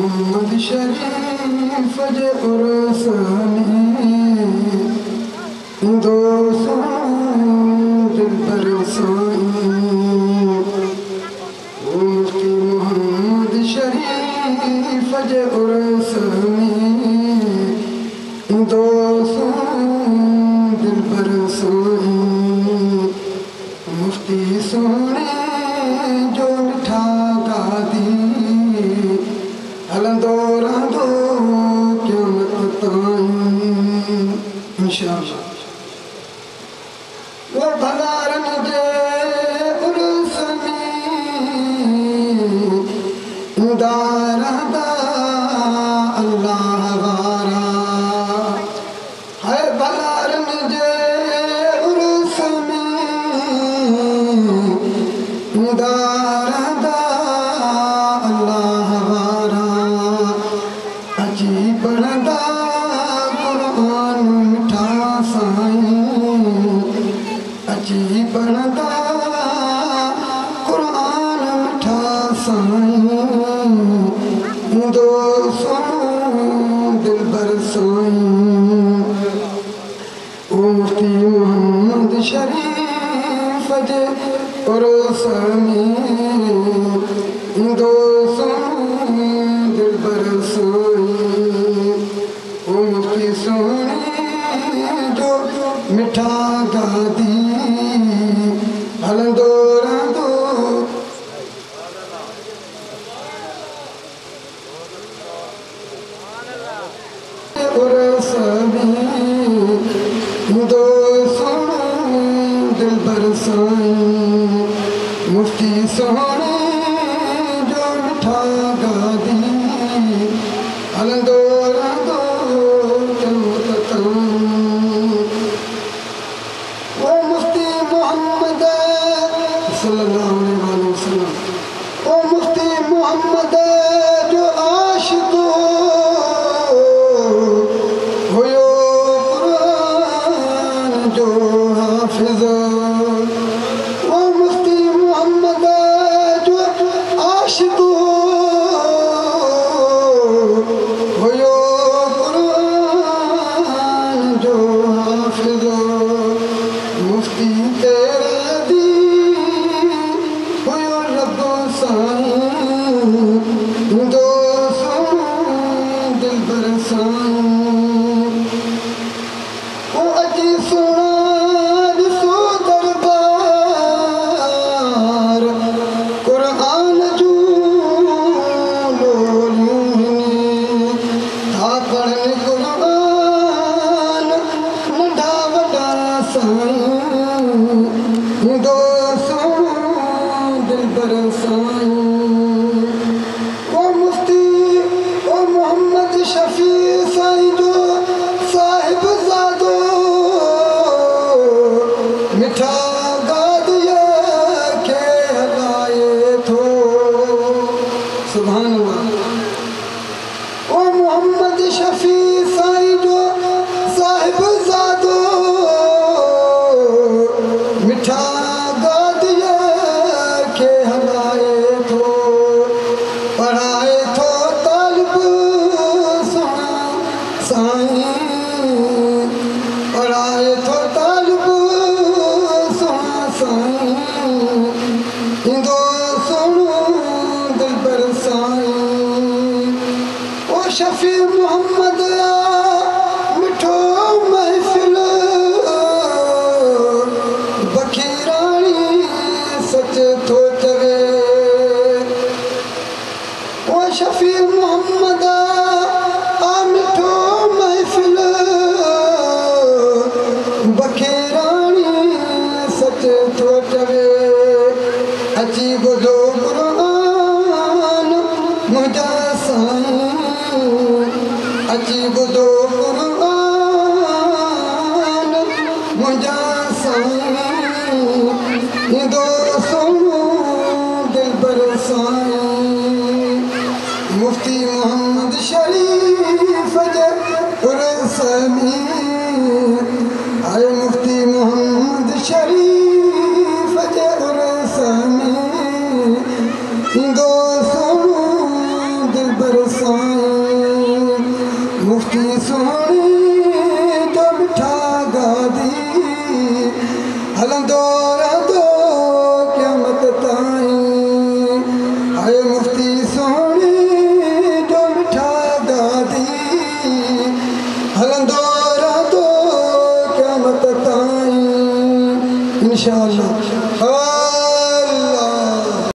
मोहम्मद शरीफ जे उरसानी दोस्तों दिल पर साईं मुफ्ती मोहम्मद शरीफ जे उरसानी दोस्तों दिल पर साईं मुफ्ती सोने जो मिठा गादी हलंदो रहंदो क़यामत ताईं इंशाअल्लाह वो भलारन जे उर्स में इंदा रहंदा अल्लाह वारा है भलारन जे उर्स में इंदा रहंदा अल्लाह वारा अची पढ़ंदा क़ुरान मिठा साईं अची पढ़ंदा क़ुरान मिठा साईं दोस्तों दिल भर साईं ओ मुफ्ती मोहम्मद शरीफ जे उर्स में दोस्तों दिल भर साईं ओ मुफ्ती सोने जो मिठा गादी हलंदो रहंदो उर्स में दोस्तों दिल भर साईं मुफ्ती सोने जो मिठा गादी हलंदो रहंदो क़यामत ताईं वो मुफ्ती मोहम्मद सल्लल्लाहु अलैहि वसल्लम वो मुफ्ती मोहम्मद जो आशिक़ हुयो क़ुरान जो हाफ़िज़ वो मुफ्ती मोहम्मद जो आशिक़ हुयो क़ुरान जो हाफ़िज़ मुफ्ती तेरा दी हुयो रब्बो साईं दोस्तों दिल भर साईं ओ अजी सुना ॾिसो दरबार क़ुरान जूं लोलियूं था पढ़नि क़ुरान नंढा वॾा साईं दोस्तों दिल भर साईं ओ मुफ्ती ओ मोहम्मद शफी साईं जो साहिब ज़ादो मिठा गादिया खे हलाए थो सुभान अल्लाह ओ मोहम्मद शफी साईं जो साहिब ज़ादो मिठा गादिया खे हलाए थो पढ़ाए थो तालिब सुणा साईं पढ़ाए थो तालिब सुणा साईं ईंदो सुणो दिल भर साईं ओ शफी मोहम्मद मिठो महफ़िल बखीराणी सच थो चवे ओ शफी मोहम्मद मिठो महफ़िल बखीराणी सच थो चवे अची ॿुधो क़ुरान मुंहिंजा साईं अची ॿुधो क़ुरान मुंहिंजा साईं ईंदो सुणो दिल भर साईं मुफ्ती मोहम्मद शरीफ जे उर्स में आए मुफ्ती मोहम्मद शरीफ जे उर्स में ईंदो सुणो दिल बरसाई मुफ्ती सोनी तो बिठा गादी हलंदो रहंदो क़यामत ताईं आए मुफ्ती सोनी तो बिठा गादी हलंदो रहंदो क़यामत ताईं इंशाअल्लाह।